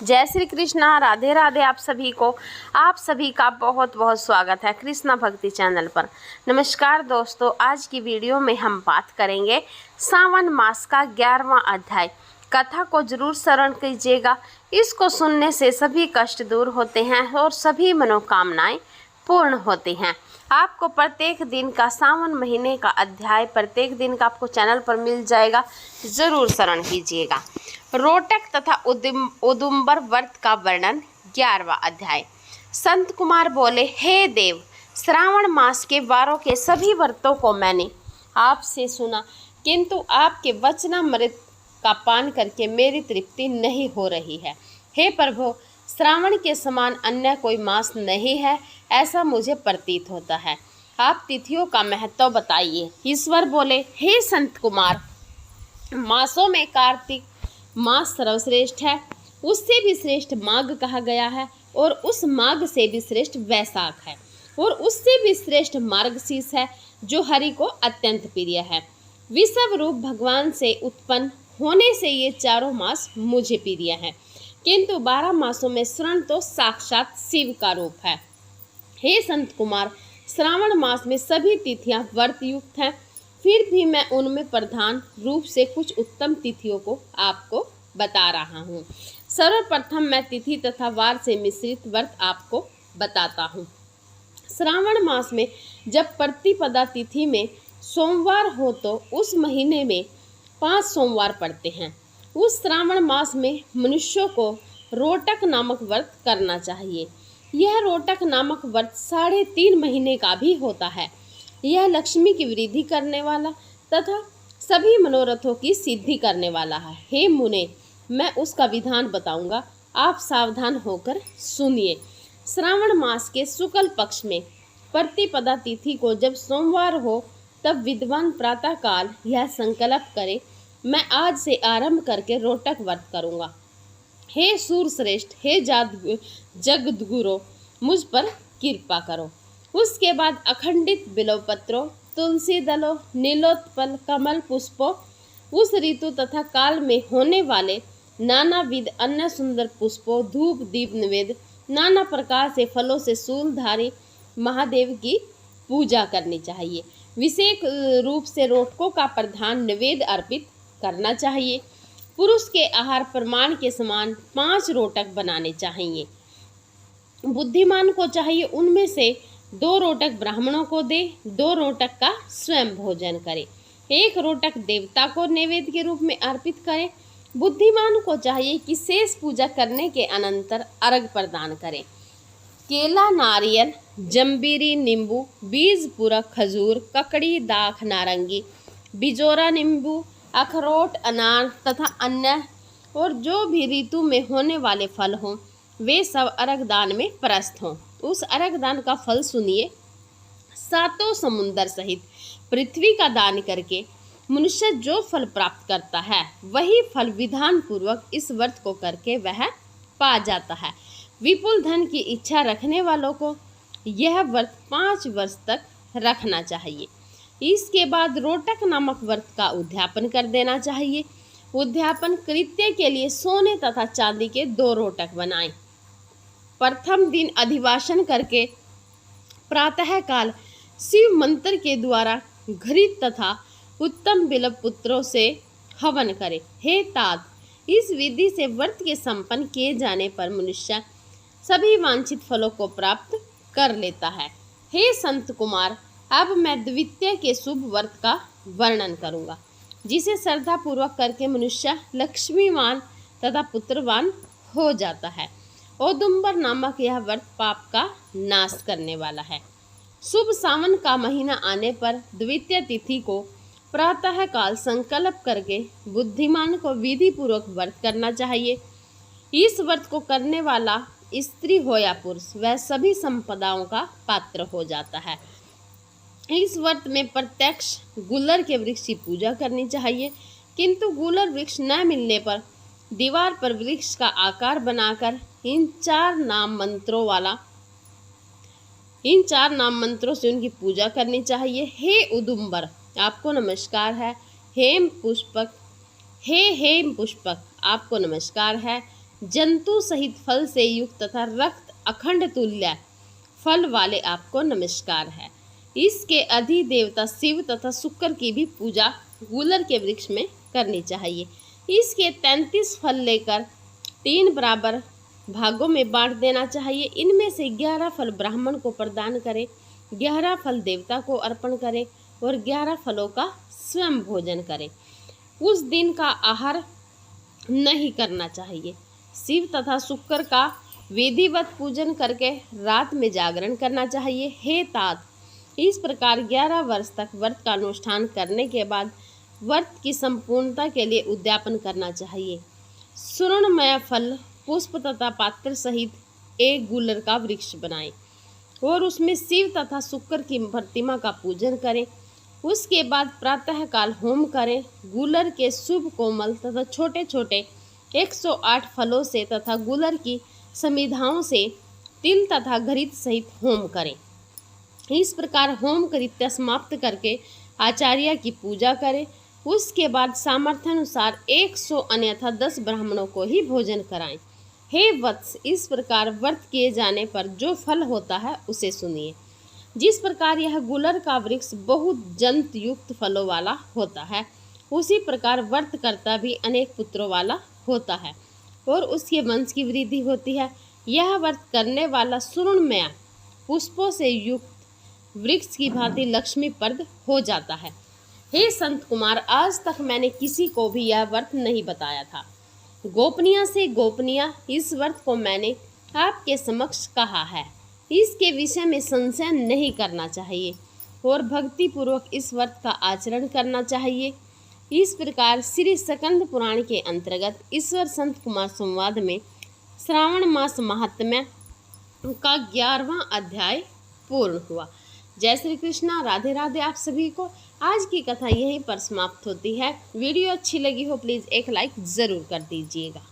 जय श्री कृष्णा, राधे राधे। आप सभी का बहुत बहुत स्वागत है कृष्णा भक्ति चैनल पर। नमस्कार दोस्तों, आज की वीडियो में हम बात करेंगे सावन मास का 11वां अध्याय। कथा को जरूर श्रवण कीजिएगा। इसको सुनने से सभी कष्ट दूर होते हैं और सभी मनोकामनाएं पूर्ण होती हैं। आपको प्रत्येक दिन का सावन महीने का अध्याय प्रत्येक दिन का आपको चैनल पर मिल जाएगा, जरूर श्रवण कीजिएगा। रोटक तथा उदुम्बर व्रत का वर्णन 11वां अध्याय। संत कुमार बोले, हे देव, श्रावण मास के वारों के सभी व्रतों को मैंने आपसे सुना, किंतु आपके वचनामृत का पान करके मेरी तृप्ति नहीं हो रही है। हे प्रभु, श्रावण के समान अन्य कोई मास नहीं है, ऐसा मुझे प्रतीत होता है। आप तिथियों का महत्व बताइए। ईश्वर बोले, हे संत कुमार, मासों में कार्तिक मास सर्वश्रेष्ठ है, उससे भी श्रेष्ठ माघ कहा गया है, और उस माघ से भी श्रेष्ठ वैशाख है, और उससे भी श्रेष्ठ मार्गशीर्ष है, जो हरि को अत्यंत प्रिय है। विषव रूप भगवान से उत्पन्न होने से ये चारों मास मुझे प्रिय है, किंतु 12 मासों में श्रवण तो साक्षात शिव का रूप है। हे संत कुमार, श्रावण मास में सभी तिथियां व्रत युक्त हैं, फिर भी मैं उनमें प्रधान रूप से कुछ उत्तम तिथियों को आपको बता रहा हूँ। सर्वप्रथम मैं तिथि तथा वार से मिश्रित व्रत आपको बताता हूँ। श्रावण मास में जब प्रतिपदा तिथि में सोमवार हो तो उस महीने में 5 सोमवार पड़ते हैं। उस श्रावण मास में मनुष्यों को रोटक नामक व्रत करना चाहिए। यह रोटक नामक व्रत 3.5 महीने का भी होता है। यह लक्ष्मी की वृद्धि करने वाला तथा सभी मनोरथों की सिद्धि करने वाला है। हे मुने, मैं उसका विधान बताऊंगा, आप सावधान होकर सुनिए। श्रावण मास के शुक्ल पक्ष में प्रतिपदा तिथि को जब सोमवार हो, तब विद्वान प्रातःकाल यह संकल्प करे, मैं आज से आरंभ करके रोटक व्रत करूंगा। हे सूरश्रेष्ठ, हे जगद्गुरु, मुझ पर कृपा करो। उसके बाद अखंडित बिल्वपत्रों, तुलसी दलों, नीलोत्पल कमल पुष्पों, उस ऋतु तथा काल में होने वाले नानाविध अन्य सुंदर पुष्पों, धूप दीप निवेद, नाना प्रकार से फलों से शूलधारी महादेव की पूजा करनी चाहिए। विशेष रूप से रोटकों का प्रधान निवेद अर्पित करना चाहिए। पुरुष के आहार प्रमाण के समान 5 रोटक बनाने चाहिए। बुद्धिमान को चाहिए उनमें से 2 रोटक ब्राह्मणों को दे, 2 रोटक का स्वयं भोजन करे, 1 रोटक देवता को नैवेद्य के रूप में अर्पित करे। बुद्धिमान को चाहिए कि शेष पूजा करने के अनंतर अर्घ प्रदान करे। केला, नारियल, जम्बीरी, नींबू, बीज पूरक खजूर, ककड़ी, दाख, नारंगी, बिजोरा नींबू, अखरोट, अनार तथा अन्य और जो भी ऋतु में होने वाले फल हों, वे सब अर्घदान में प्रस्त हों। उस अर्घदान का फल सुनिए। 7 समुंदर सहित पृथ्वी का दान करके मनुष्य जो फल प्राप्त करता है, वही फल विधान पूर्वक इस व्रत को करके वह पा जाता है। विपुल धन की इच्छा रखने वालों को यह व्रत 5 वर्ष तक रखना चाहिए। इसके बाद रोटक नामक व्रत का उद्यापन कर देना चाहिए। उद्यापन कृत्य के लिए सोने तथा चांदी के 2 रोटक बनाएं। प्रथम दिन अधिवासन करके प्रातःकाल शिव मंत्र के द्वारा घृत तथा उत्तम बिल्व पुत्रों से हवन करें। हे तात, इस विधि से व्रत के संपन्न किए जाने पर मनुष्य सभी वांछित फलों को प्राप्त कर लेता है। हे संत कुमार, अब मैं द्वितीय के शुभ व्रत का वर्णन करूंगा, जिसे श्रद्धा पूर्वक करके मनुष्य लक्ष्मीवान तथा पुत्रवान हो जाता है। औदुम्बर नामक यह व्रत पाप का नाश करने वाला है। शुभ सावन का महीना आने पर द्वितीय तिथि को प्रातःकाल संकल्प करके बुद्धिमान को विधि पूर्वक व्रत करना चाहिए। इस व्रत को करने वाला स्त्री हो या पुरुष, वह सभी संपदाओं का पात्र हो जाता है। इस व्रत में प्रत्यक्ष गुलर के वृक्ष की पूजा करनी चाहिए, किंतु गुलर वृक्ष न मिलने पर दीवार पर वृक्ष का आकार बनाकर इन 4 नाम मंत्रों से उनकी पूजा करनी चाहिए। हे उदुम्बर, आपको नमस्कार है। हेम पुष्पक, आपको नमस्कार है। जंतु सहित फल से युक्त तथा रक्त अखंड तुल्य फल वाले आपको नमस्कार है। इसके अधिदेवता शिव तथा शुक्र की भी पूजा गूलर के वृक्ष में करनी चाहिए। इसके 33 फल लेकर 3 बराबर भागों में बांट देना चाहिए। इनमें से 11 फल ब्राह्मण को प्रदान करें, 11 फल देवता को अर्पण करें और 11 फलों का स्वयं भोजन करें। उस दिन का आहार नहीं करना चाहिए। शिव तथा शुक्र का विधिवत पूजन करके रात में जागरण करना चाहिए। हे तात, इस प्रकार 11 वर्ष तक व्रत का अनुष्ठान करने के बाद व्रत की संपूर्णता के लिए उद्यापन करना चाहिए। सुवर्णमय फल, पुष्प तथा पात्र सहित एक गूलर का वृक्ष बनाएं और उसमें शिव तथा शुक्र की प्रतिमा का पूजन करें। उसके बाद प्रातःकाल होम करें। गूलर के शुभ कोमल तथा छोटे छोटे 108 फलों से तथा गूलर की समिधाओं से तिल तथा घृत सहित होम करें। इस प्रकार होम कृत्य समाप्त करके आचार्य की पूजा करें। उसके बाद सामर्थ्यानुसार 100 अन्यथा 10 ब्राह्मणों को ही भोजन कराएं। हे वत्स, इस प्रकार व्रत किए जाने पर जो फल होता है उसे सुनिए। जिस प्रकार यह गूलर का वृक्ष बहुत जंत युक्त फलों वाला होता है, उसी प्रकार व्रत करता भी अनेक पुत्रों वाला होता है और उसके वंश की वृद्धि होती है। यह व्रत करने वाला सुवर्णमय पुष्पों से युक्त वृक्ष की भांति लक्ष्मीप्रद हो जाता है। हे संत कुमार, आज तक मैंने किसी को भी यह व्रत नहीं बताया था। गोपनीय से गोपनीय इस व्रत को मैंने आपके समक्ष कहा है। इसके विषय में संशय नहीं करना चाहिए और भक्ति पूर्वक इस व्रत का आचरण करना चाहिए। इस प्रकार श्री स्कंद पुराण के अंतर्गत ईश्वर संत कुमार संवाद में श्रावण मास महात्म्य का 11वां अध्याय पूर्ण हुआ। जय श्री कृष्णा, राधे राधे आप सभी को। आज की कथा यहीं पर समाप्त होती है। वीडियो अच्छी लगी हो प्लीज़ एक लाइक ज़रूर कर दीजिएगा।